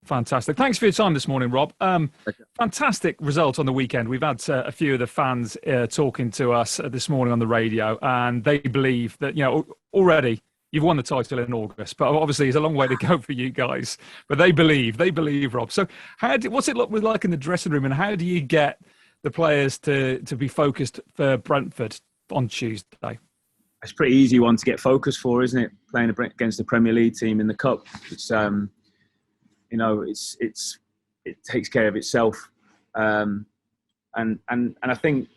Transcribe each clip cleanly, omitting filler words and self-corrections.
Fantastic. Thanks for your time this morning, Rob. Okay. Fantastic result on the weekend. We've had a few of the fans talking to us this morning on the radio, and they believe that, already you've won the title in August, but obviously it's a long way to go for you guys. But they believe, Rob. So what's it look like in the dressing room, and how do you get the players to be focused for Brentford on Tuesday? It's a pretty easy one to get focused for, isn't it? Playing against the Premier League team in the Cup. It's it takes care of itself, and I think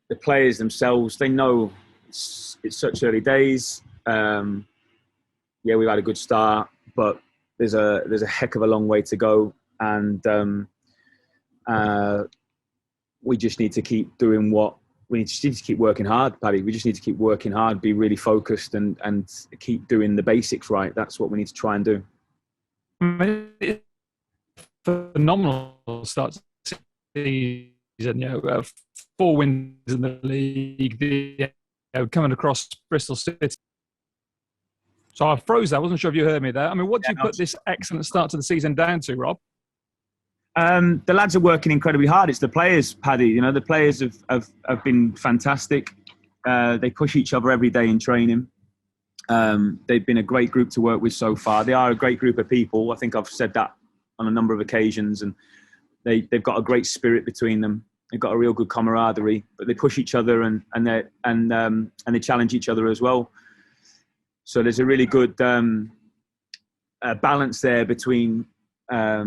the players themselves, they know it's such early days. We've had a good start, but there's a heck of a long way to go, and we just need to keep doing what we just need to keep working hard, Paddy. We just need to keep working hard, be really focused, and keep doing the basics right. That's what we need to try and do. Phenomenal start to the season. 4 wins in the league, coming across Bristol City. So I froze there. I wasn't sure if you heard me there. I mean, what do you put this excellent start to the season down to, Rob? The lads are working incredibly hard. It's the players, Paddy. The players have been fantastic. They push each other every day in training. They've been a great group to work with so far. They are a great group of people. I think I've said that on a number of occasions, and they've got a great spirit between them. They've got a real good camaraderie, but they push each other and they challenge each other as well. So there's a really good balance there between a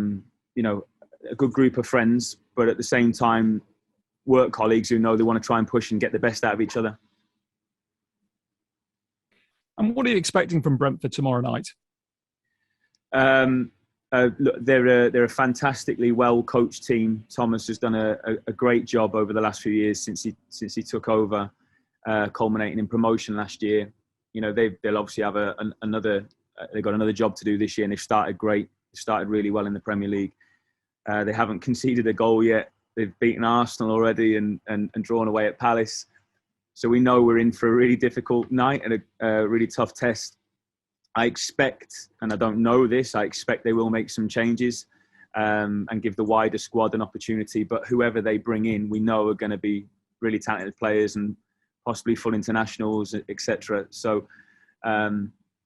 good group of friends, but at the same time, work colleagues who know they want to try and push and get the best out of each other. And what are you expecting from Brentford tomorrow night? Look, they're a fantastically well coached team. Thomas has done a great job over the last few years since he took over, culminating in promotion last year. They'll obviously have they've got another job to do this year, and they've started great. They started really well in the Premier League. They haven't conceded a goal yet. They've beaten Arsenal already and drawn away at Palace. So we know we're in for a really difficult night and a really tough test. I expect, and I don't know this, I expect they will make some changes and give the wider squad an opportunity. But whoever they bring in, we know are going to be really talented players and possibly full internationals, etc. So,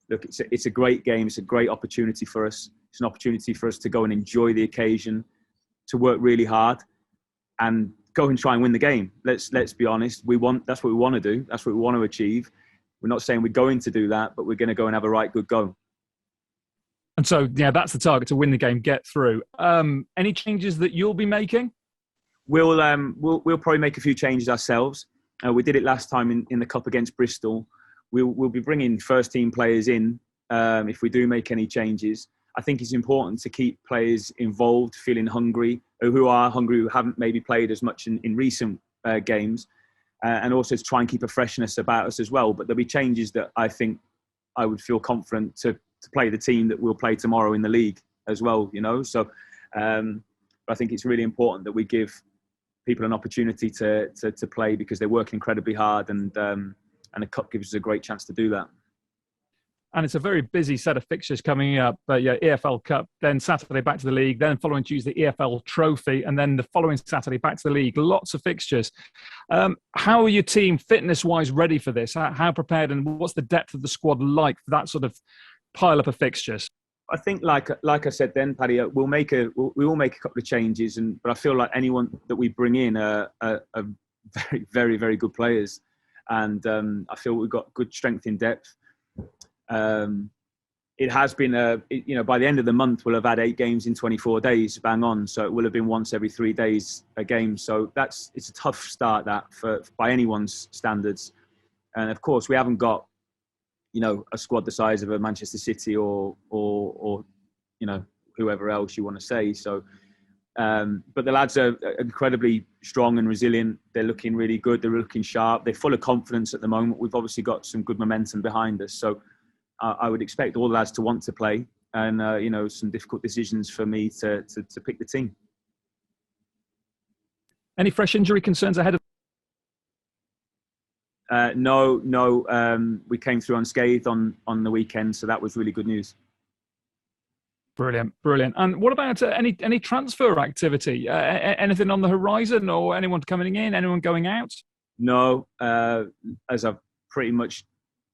look, it's a great game. It's a great opportunity for us. It's an opportunity for us to go and enjoy the occasion, to work really hard, and go and try and win the game. Let's be honest. That's what we want to do. That's what we want to achieve. We're not saying we're going to do that, but we're going to go and have a right good go. And so, that's the target, to win the game, get through. Any changes that you'll be making? We'll probably make a few changes ourselves. We did it last time in the Cup against Bristol. We'll be bringing first team players in if we do make any changes. I think it's important to keep players involved, feeling hungry, who haven't maybe played as much in recent games, and also to try and keep a freshness about us as well. But there'll be changes that I think I would feel confident to play the team that we'll play tomorrow in the league as well. So I think it's really important that we give people an opportunity to play, because they work incredibly hard, and the Cup gives us a great chance to do that. And it's a very busy set of fixtures coming up. EFL Cup, then Saturday back to the league, then following Tuesday EFL Trophy, and then the following Saturday back to the league. Lots of fixtures. How are your team fitness-wise ready for this? How prepared, and what's the depth of the squad like for that sort of pile up of fixtures? I think, like I said then, Paddy, we will make a couple of changes, but I feel like anyone that we bring in are very, very, very good players, and I feel we've got good strength in depth. It has been by the end of the month we'll have had 8 games in 24 days, bang on. So it will have been once every 3 days a game. So it's a tough start by anyone's standards. And of course we haven't got a squad the size of a Manchester City or whoever else you want to say. So but the lads are incredibly strong and resilient. They're looking really good. They're looking sharp. They're full of confidence at the moment. We've obviously got some good momentum behind us. So I would expect all the lads to want to play, and some difficult decisions for me to pick the team. Any fresh injury concerns ahead of? No. We came through unscathed on the weekend, so that was really good news. Brilliant, brilliant. And what about any transfer activity? Anything on the horizon, or anyone coming in, anyone going out? No, as I've pretty much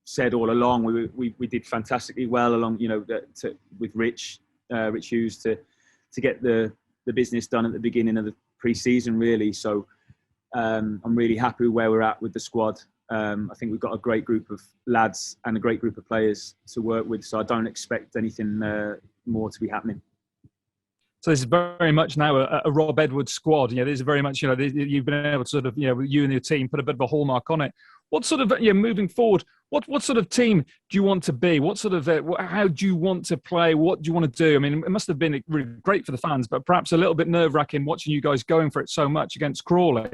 said all along, we did fantastically well along, with Rich Hughes to get the business done at the beginning of the pre-season, really. So I'm really happy where we're at with the squad. I think we've got a great group of lads and a great group of players to work with. So I don't expect anything more to be happening. So this is very much now a Rob Edwards squad. This is very much, you've been able to sort of, you and your team put a bit of a hallmark on it. What sort of, moving forward, what sort of team do you want to be? What sort of, how do you want to play? What do you want to do? I mean, it must have been really great for the fans, but perhaps a little bit nerve-wracking watching you guys going for it so much against Crawley.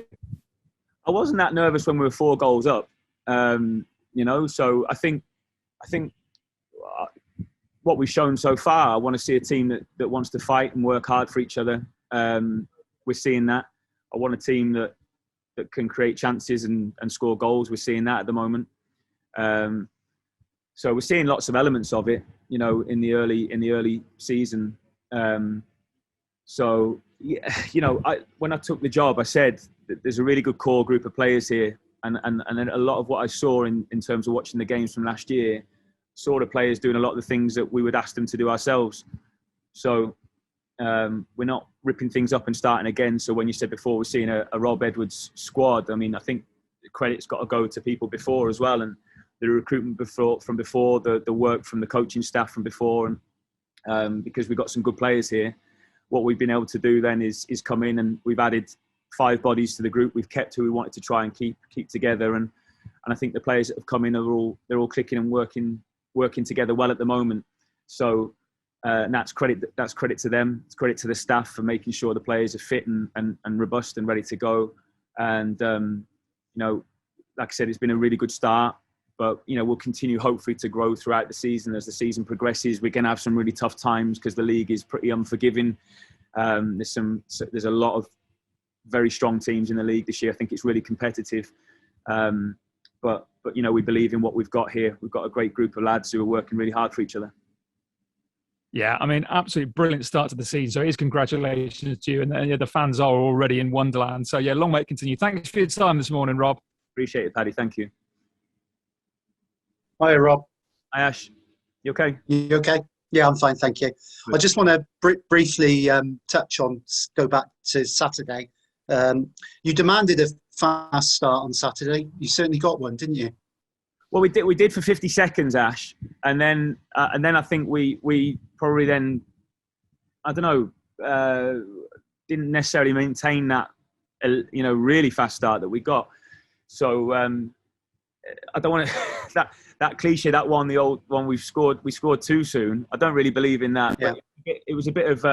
I wasn't that nervous when we were 4 goals up, so I think what we've shown so far, I want to see a team that wants to fight and work hard for each other. We're seeing that. I want a team that can create chances and score goals. We're seeing that at the moment. So we're seeing lots of elements of it, in the early season. When I took the job, I said that there's a really good core group of players here, and a lot of what I saw in terms of watching the games from last year, saw the players doing a lot of the things that we would ask them to do ourselves. So we're not ripping things up and starting again. So when you said before we're seeing a Rob Edwards squad, I mean, I think the credit's got to go to people before as well, and the recruitment from before, the work from the coaching staff from before, and because we've got some good players here. What we've been able to do then is come in, and we've added 5 bodies to the group. We've kept who we wanted to try and keep together, and I think the players that have come in they're all clicking and working together well at the moment. So that's credit to them. It's credit to the staff for making sure the players are fit and robust and ready to go. And like I said, it's been a really good start. But we'll continue hopefully to grow throughout the season. As the season progresses, we're going to have some really tough times because the league is pretty unforgiving. There's a lot of very strong teams in the league this year. I think it's really competitive. But we believe in what we've got here. We've got a great group of lads who are working really hard for each other. Yeah, I mean, absolutely brilliant start to the season. So it is congratulations to you. And the fans are already in Wonderland. So yeah, long way to continue. Thanks for your time this morning, Rob. Appreciate it, Paddy. Thank you. Hi, Rob. Hi, Ash. You okay? You okay? Yeah, I'm fine, thank you. Good. I just want to briefly go back to Saturday. You demanded a fast start on Saturday. You certainly got one, didn't you? Well, we did for 50 seconds, Ash, and then I think we probably then, I don't know, didn't necessarily maintain that really fast start that we got. So I don't want to that cliche, that one, the old one we scored too soon. I don't really believe in that. Yeah. But it was a bit of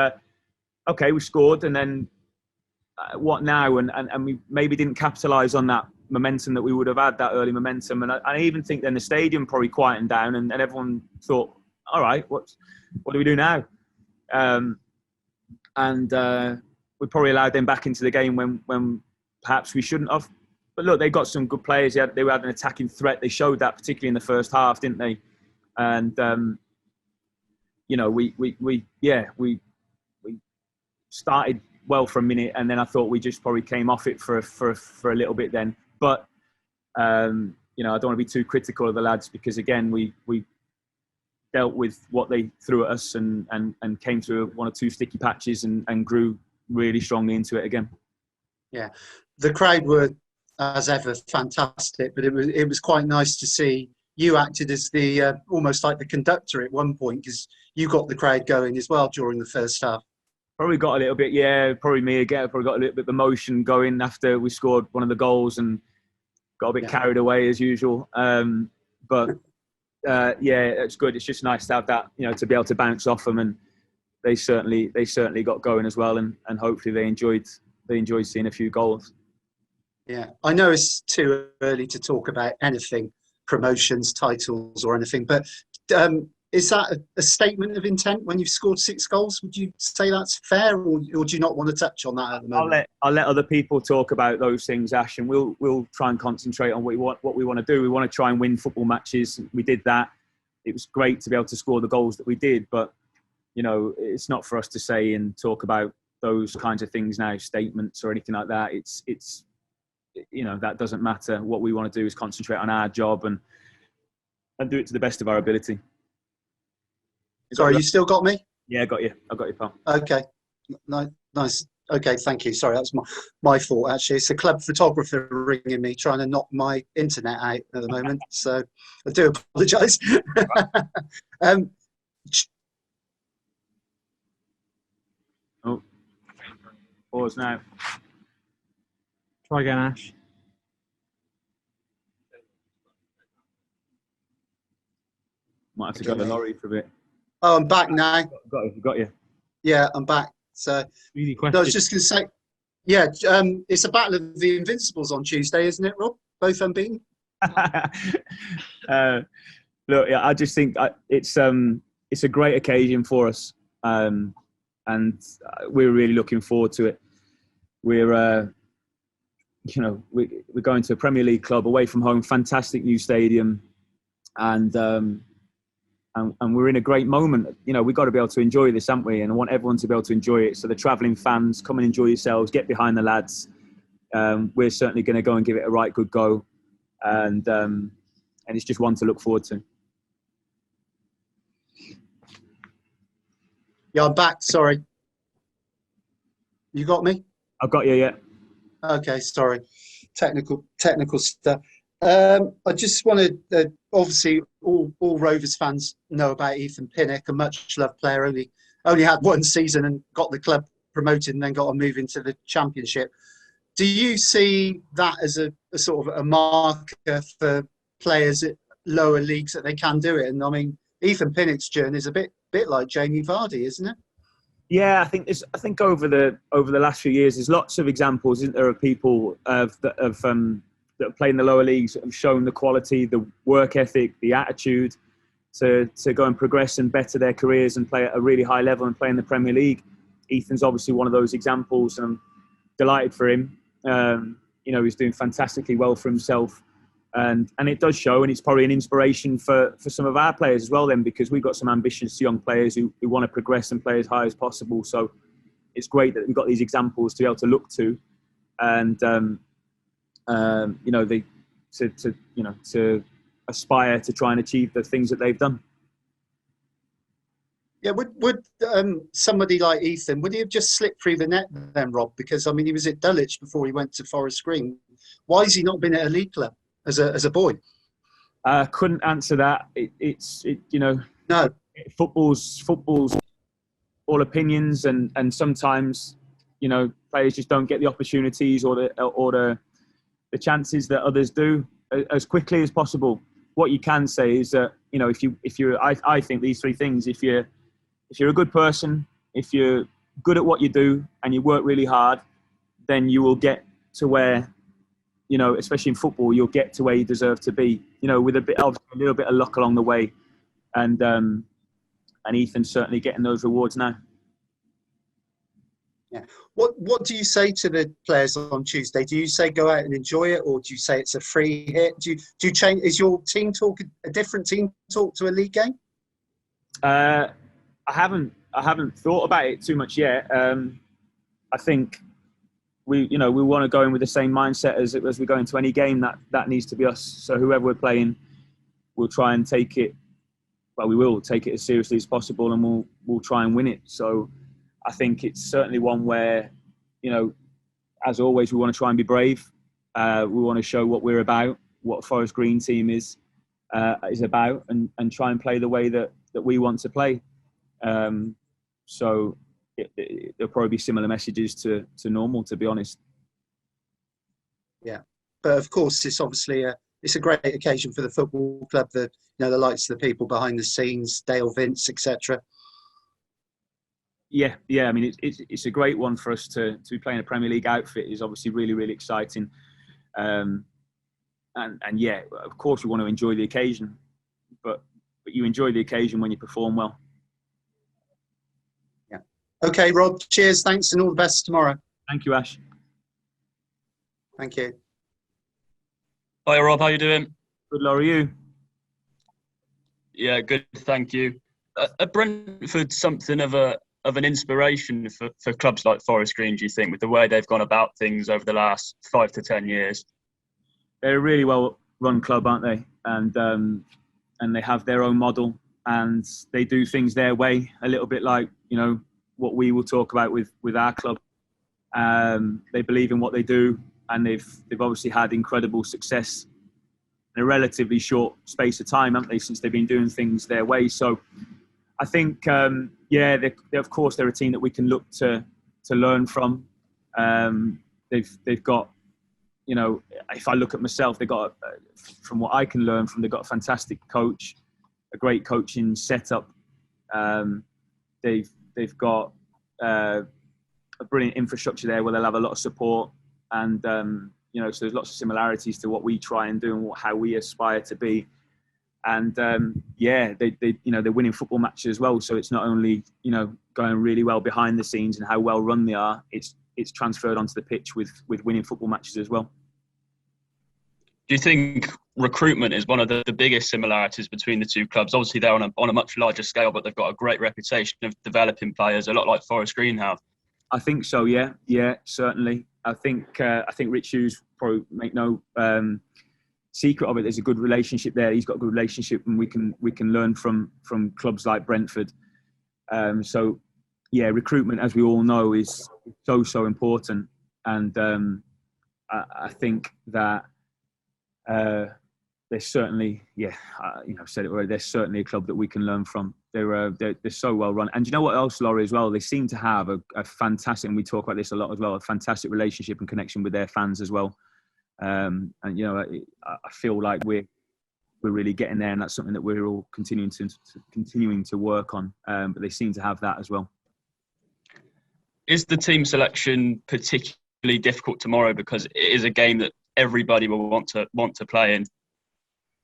okay, we scored, and then what now? And we maybe didn't capitalise on that momentum that we would have had, that early momentum. And I even think then the stadium probably quietened down, and everyone thought, all right, what do we do now? We probably allowed them back into the game when perhaps we shouldn't have. But look, they got some good players. They were an attacking threat. They showed that particularly in the first half, didn't they? And we started well for a minute, and then I thought we just probably came off it for a little bit then. But I don't want to be too critical of the lads, because again we dealt with what they threw at us and came through 1 or 2 sticky patches and grew really strongly into it again. Yeah, the crowd were, as ever, fantastic, but it was quite nice to see you acted as the almost like the conductor at one point, because you got the crowd going as well during the first half. Probably got a little bit, probably me again. Probably got a little bit of emotion going after we scored one of the goals and got a bit carried away as usual. But it's good. It's just nice to have that, to be able to bounce off them, and they certainly got going as well, and hopefully they enjoyed seeing a few goals. Yeah, I know it's too early to talk about anything, promotions, titles, or anything, but is that a statement of intent when you've scored 6 goals? Would you say that's fair, or do you not want to touch on that at the moment? I'll let other people talk about those things, Ash, and we'll try and concentrate on what we want to do. We want to try and win football matches. We did that. It was great to be able to score the goals that we did, but it's not for us to say and talk about those kinds of things now, statements or anything like that. It's that doesn't matter. What we want to do is concentrate on our job and do it to the best of our ability. Sorry, you still got me? Yeah, I got you, pal. Okay, nice. Okay, thank you. Sorry, that's my fault, actually. It's a club photographer ringing me, trying to knock my internet out at the moment. So I do apologise. Oh, pause now. Try again, Ash. Might have to go to the lorry for a bit. Oh, I'm back now. Got you. Yeah, I'm back. So Easy I question. was just going to say, yeah, it's a battle of the Invincibles on Tuesday, isn't it, Rob? Both unbeaten. Look, I just think it's a great occasion for us, and we're really looking forward to it. We're going to a Premier League club away from home, fantastic new stadium, and we're in a great moment. We've got to be able to enjoy this, haven't we? And I want everyone to be able to enjoy it. So the travelling fans, come and enjoy yourselves, get behind the lads. We're certainly going to go and give it a right good go, and it's just one to look forward to. Yeah, I'm back. Sorry. You got me? I've got you, yeah. Okay, sorry. Technical stuff. I just wanted, obviously, all Rovers fans know about Ethan Pinnock, a much-loved player. Only had one season and got the club promoted and then got to move into the Championship. Do you see that as a sort of a marker for players at lower leagues that they can do it? And I mean, Ethan Pinnock's journey is a bit like Jamie Vardy, isn't it? Yeah, I think over the last few years, there's lots of examples, isn't there, of people that have played in the lower leagues, that have shown the quality, the work ethic, the attitude to go and progress and better their careers and play at a really high level and play in the Premier League. Ethan's obviously one of those examples, and I'm delighted for him. He's doing fantastically well for himself, and it does show, and it's probably an inspiration for some of our players as well then, because we've got some ambitious young players who want to progress and play as high as possible. So it's great that we've got these examples to be able to look to, and to aspire to try and achieve the things that they've done. Yeah, would somebody like Ethan, would he have just slipped through the net then, Rob? Because I mean, he was at Dulwich before he went to Forest Green. Why has he not been at a league club as a boy? Couldn't answer that. No. Football's all opinions, and sometimes players just don't get the opportunities or the chances that others do as quickly as possible. What you can say is that I think these three things: if you're a good person, if you're good at what you do, and you work really hard, then you will get to where, especially in football, you'll get to where you deserve to be. With a little bit of luck along the way, and Ethan's certainly getting those rewards now. Yeah. What do you say to the players on Tuesday? Do you say go out and enjoy it, or do you say it's a free hit? Do you change? Is your team talk a different team talk to a league game? I haven't thought about it too much yet. I think we want to go in with the same mindset as we go into any game. That needs to be us. So whoever we're playing, we'll try and take it. Well, we will take it as seriously as possible, and we'll try and win it. So I think it's certainly one where, as always, we want to try and be brave. We want to show what we're about, what Forest Green team is about, and try and play the way that we want to play. So there'll probably be similar messages to normal, to be honest. Yeah, but of course, it's obviously it's a great occasion for the football club. The likes of the people behind the scenes, Dale Vince, etc. Yeah. I mean, it's a great one for us to be playing a Premier League outfit. Is obviously really, really exciting. And yeah, of course, we want to enjoy the occasion, but you enjoy the occasion when you perform well. Yeah. Okay, Rob. Cheers. Thanks, and all the best tomorrow. Thank you, Ash. Thank you. Hi, Rob. How you doing? Good, Laura. You? Yeah, good. Thank you. Are Brentford something of an inspiration for clubs like Forest Green, do you think, with the way they've gone about things over the last 5 to 10 years? They're a really well-run club, aren't they? And they have their own model, and they do things their way, a little bit like, you know, what we will talk about with our club. They believe in what they do, and they've obviously had incredible success in a relatively short space of time, haven't they, since they've been doing things their way. So I think, they of course, they're a team that we can look to learn from. They've got, you know, if I look at myself, they've got, from what I can learn from, they've got a fantastic coach, a great coaching setup. They've got a brilliant infrastructure there where they'll have a lot of support, and you know, so there's lots of similarities to what we try and do and how we aspire to be. And they you know, they're winning football matches as well. So it's not only, you know, going really well behind the scenes and how well run they are, it's transferred onto the pitch with winning football matches as well. Do you think recruitment is one of the biggest similarities between the two clubs? Obviously, they're on a much larger scale, but they've got a great reputation of developing players, a lot like Forest Green have. I think so. Yeah, certainly. I think Rich Hughes probably make no secret of it. There's a good relationship there. He's got a good relationship, and we can learn from clubs like Brentford. So yeah, recruitment, as we all know, is so important, and I think that they're certainly, I've said it already. They're certainly a club that we can learn from. They're so well run, and you know what else, Laurie, as well? They seem to have a fantastic, and we talk about this a lot as well, a fantastic relationship and connection with their fans as well. And you know, I feel like we're really getting there, and that's something that we're all continuing to work on. But they seem to have that as well. Is the team selection particularly difficult tomorrow, because it is a game that everybody will want to play in?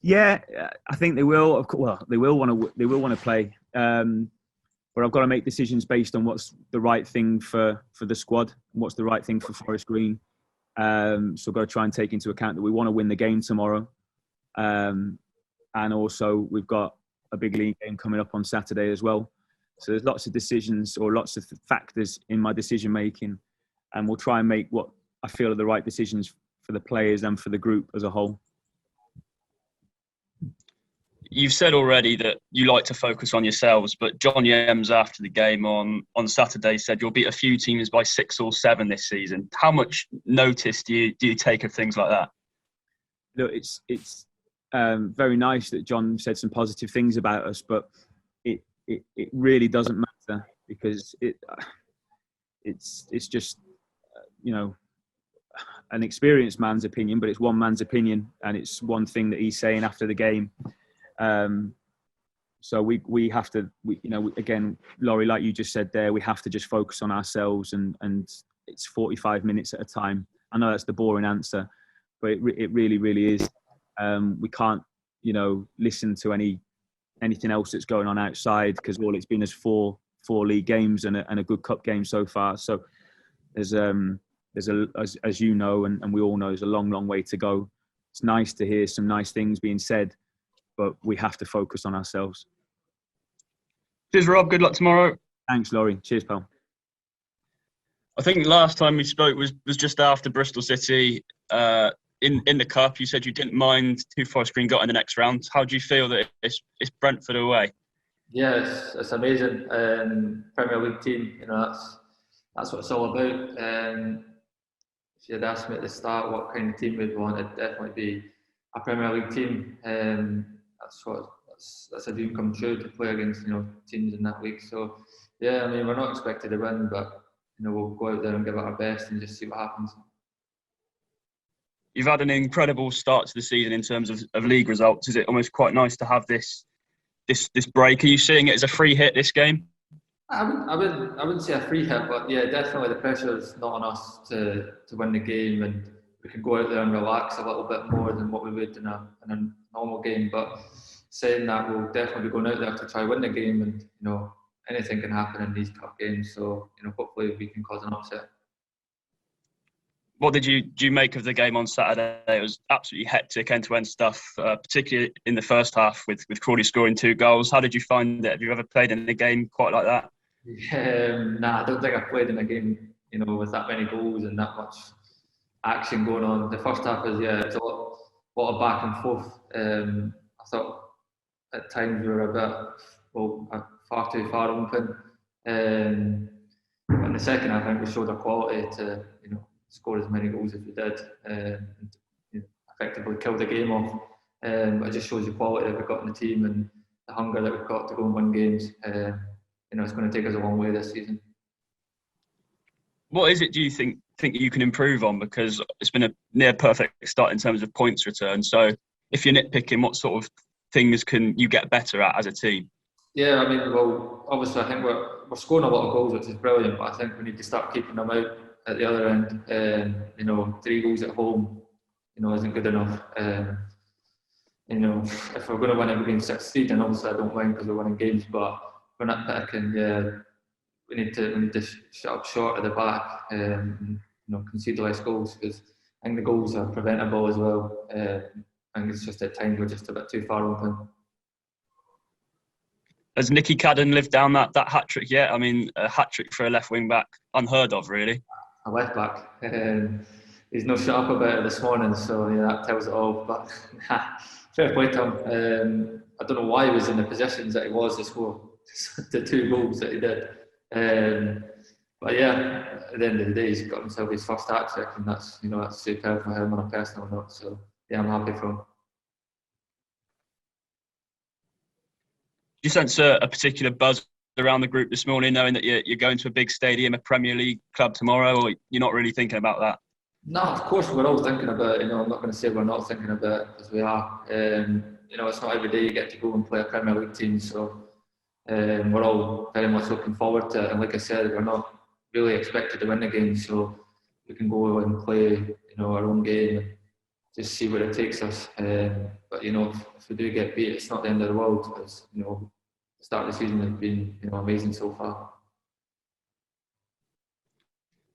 Yeah, I think they will. Well, they will want to play. But I've got to make decisions based on what's the right thing for the squad, and what's the right thing for Forest Green. So I've got to try and take into account that we want to win the game tomorrow. And also we've got a big league game coming up on Saturday as well. So there's lots of decisions, or lots of factors in my decision making, and we'll try and make what I feel are the right decisions for the players and for the group as a whole. You've said already that you like to focus on yourselves, but John Yems after the game on Saturday said you'll beat a few teams by 6 or 7 this season. How much notice do you take of things like that? Look, it's very nice that John said some positive things about us, but it really doesn't matter, because it's just you know, an experienced man's opinion, but it's one man's opinion, and it's one thing that he's saying after the game. So we have to, again, Laurie, like you just said there, we have to just focus on ourselves, and it's 45 minutes at a time. I know that's the boring answer, but it really, really is. We can't, listen to anything else that's going on outside, because all it's been is four league games and a good cup game so far. So there's as you know, and we all know, there's a long way to go. It's nice to hear some nice things being said, but we have to focus on ourselves. Cheers, Rob. Good luck tomorrow. Thanks, Laurie. Cheers, pal. I think last time we spoke was just after Bristol City in the Cup. You said you didn't mind who Forest Green got in the next round. How do you feel that it's Brentford away? Yeah, it's amazing. Premier League team, that's what it's all about. If you had asked me at the start what kind of team we'd want, it'd definitely be a Premier League team. That's a dream come true, to play against teams in that league. So yeah, we're not expected to win, but we'll go out there and give it our best and just see what happens. You've had an incredible start to the season in terms of league results. Is it almost quite nice to have this break? Are you seeing it as a free hit, this game? I wouldn't say a free hit, but yeah, definitely the pressure is not on us to win the game, and we can go out there and relax a little bit more than what we would in a normal game. But saying that, we'll definitely be going out there to try win the game, and anything can happen in these cup games. So hopefully we can cause an upset. What did you make of the game on Saturday? It was absolutely hectic, end-to-end stuff, particularly in the first half with Crawley scoring 2 goals. How did you find it? Have you ever played in a game quite like that? Nah, I don't think I've played in a game, with that many goals and that much action going on. The first half was, it's a lot of back and forth. I thought at times we were far too far open. In the second half, I think we showed our quality to, score as many goals as we did, and effectively kill the game off. It just shows the quality that we've got in the team and the hunger that we've got to go and win games. It's going to take us a long way this season. What is it, do you think you can improve on? Because it's been a near perfect start in terms of points return. So if you're nitpicking, what sort of things can you get better at as a team? Yeah, I mean, well, obviously I think we're scoring a lot of goals, which is brilliant, but I think we need to start keeping them out at the other end. 3 goals at home, isn't good enough. If we're going to win every game 6-3, then obviously I don't mind because we're winning games, but we're not picking. We need to shut up short at the back, concede less goals, because I think the goals are preventable as well. I think it's just at times we're just a bit too far open. Has Nicky Cadden lived down that hat-trick yet? I mean, a hat-trick for a left wing-back, unheard of, really. A left-back. He's no shut up about it this morning, so that tells it all. But fair play to him. I don't know why he was in the positions that he was to score the 2 goals that he did. But yeah, at the end of the day, he's got himself his first hat-trick, and that's superb for him on a personal note. So yeah, I'm happy for him. Do you sense a particular buzz around the group this morning, knowing that you're going to a big stadium, a Premier League club tomorrow, or you're not really thinking about that? No, of course we're all thinking about it. I'm not going to say we're not thinking about it, because we are. It's not every day you get to go and play a Premier League team, so we're all very much looking forward to it. And like I said, we're not really expected to win the game, so we can go and play, our own game and just see where it takes us. But if we do get beat, it's not the end of the world, because the start of the season has been amazing so far.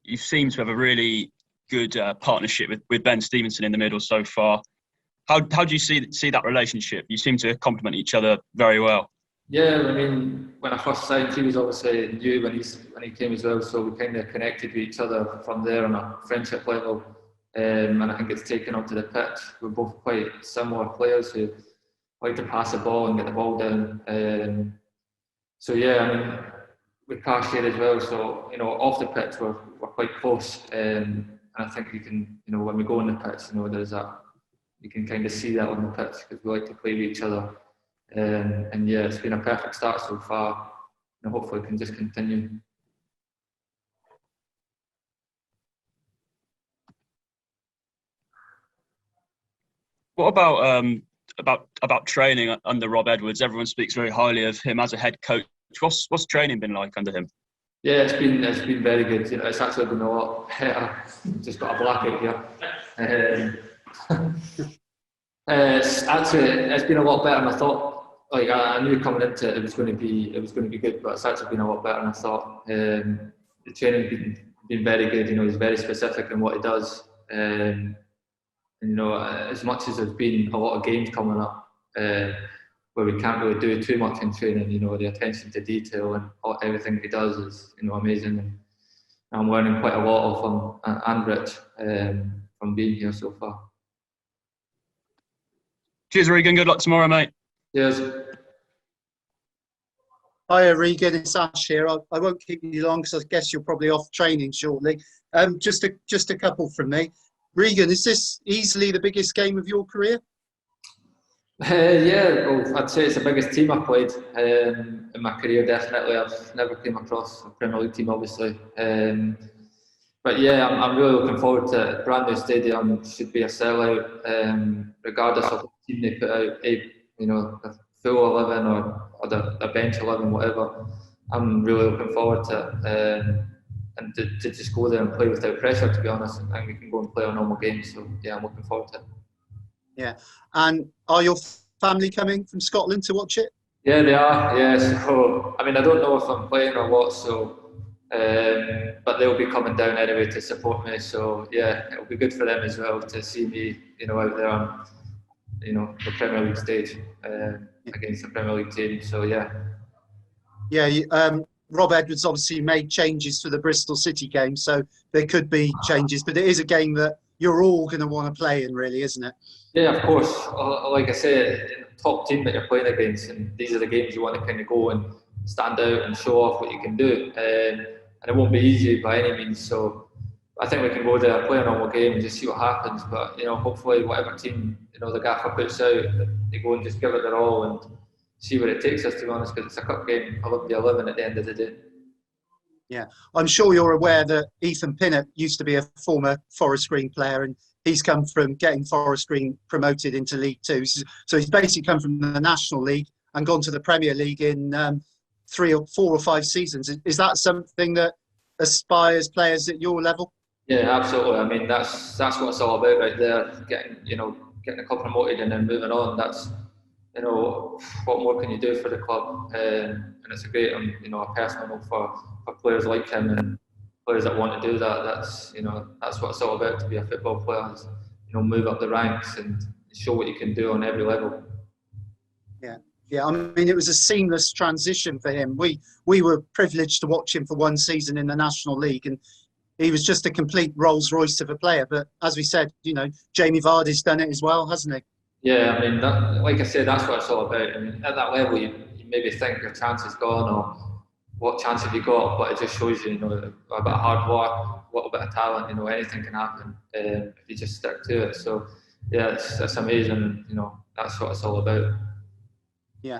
You seem to have a really good partnership with Ben Stevenson in the middle so far. How do you see that relationship? You seem to complement each other very well. Yeah, I mean, when I first signed, he was obviously new when he came as well, so we kind of connected with each other from there on a friendship level. And I think it's taken up to the pitch. We're both quite similar players who like to pass the ball and get the ball down. So yeah, I mean, we pass here as well. So off the pitch we're quite close. And I think you can, when we go on the pitch, there's that, you can kind of see that on the pitch, because we like to play with each other. And yeah, it's been a perfect start so far. And hopefully it can just continue. What about training under Rob Edwards? Everyone speaks very highly of him as a head coach. What's training been like under him? Yeah, it's been very good. It's actually been a lot better. Just got a blackout here. It's been a lot better than I thought. Like I knew coming into it was going to be good, but it's actually been a lot better than I thought. The training's been very good. He's very specific in what he does. As much as there's been a lot of games coming up where we can't really do too much in training, the attention to detail and everything he does is amazing, and I'm learning quite a lot of him and Rich from being here so far. Cheers, Regan. Good luck tomorrow, mate. Cheers. Hi, Regan. It's Ash here. I won't keep you long because I guess you're probably off training shortly. Just a couple from me. Regan, is this easily the biggest game of your career? Yeah, well, I'd say it's the biggest team I've played in my career, definitely. I've never came across a Premier League team, obviously. But yeah, I'm really looking forward to it. Brand new stadium, should be a sellout, regardless of the team they put out, a full 11 or a bench 11, whatever. I'm really looking forward to it. And to just go there and play without pressure, to be honest. I think we can go and play our normal games. So yeah, I'm looking forward to it. Yeah. And are your family coming from Scotland to watch it? Yeah, they are. Yeah. So I mean, I don't know if I'm playing or what. So But they'll be coming down anyway to support me. So yeah, it'll be good for them as well to see me, out there on, the Premier League stage against the Premier League team. So yeah. Yeah, Rob Edwards obviously made changes for the Bristol City game, so there could be changes, but it is a game that you're all going to want to play in, really, isn't it? Yeah, of course. Like I said, top team that you're playing against, and these are the games you want to kind of go and stand out and show off what you can do. And it won't be easy by any means. So I think we can go there, play a normal game, and just see what happens. But hopefully, whatever team the gaffer puts out, they go and just give it their all and see where it takes us. To be honest, because it's a cup game, 11-11 at the end of the day. Yeah, I'm sure you're aware that Ethan Pinnett used to be a former Forest Green player, and he's come from getting Forest Green promoted into League Two. So he's basically come from the National League and gone to the Premier League in 3 or 4 or 5 seasons. Is that something that aspires players at your level? Yeah, absolutely. I mean, that's what it's all about right there. Getting the club promoted and then moving on. That's what more can you do for the club? And it's a great, a personal note for players like him and players that want to do that. That's what it's all about, to be a football player. Is, move up the ranks and show what you can do on every level. Yeah. I mean, it was a seamless transition for him. We were privileged to watch him for 1 season in the National League, and he was just a complete Rolls Royce of a player. But as we said, Jamie Vardy's done it as well, hasn't he? Yeah, I mean, like I said, that's what it's all about. I mean, at that level, you maybe think your chance is gone or what chance have you got, but it just shows you, a bit of hard work, a little bit of talent, anything can happen if you just stick to it. So, yeah, it's amazing, that's what it's all about. Yeah,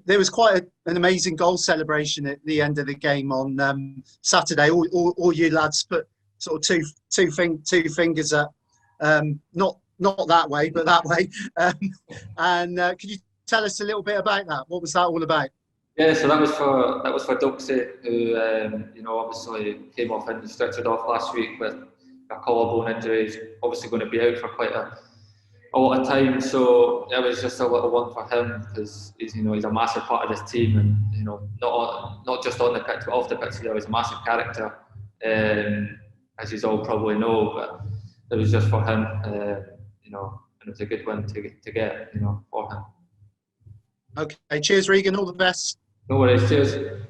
there was quite an amazing goal celebration at the end of the game on Saturday. All you lads put sort of two fingers up, not that way, but that way. And could you tell us a little bit about that? What was that all about? Yeah, so that was for Duxie, who obviously came off and stretchered off last week with a collarbone injury. He's obviously going to be out for quite a lot of time. So it was just a little one for him because he's a massive part of this team, and not just on the pitch but off the pitch. He's a massive character, as you all probably know. But it was just for him, and it was a good win to get, for him. Okay, cheers, Regan. All the best. No worries. Cheers.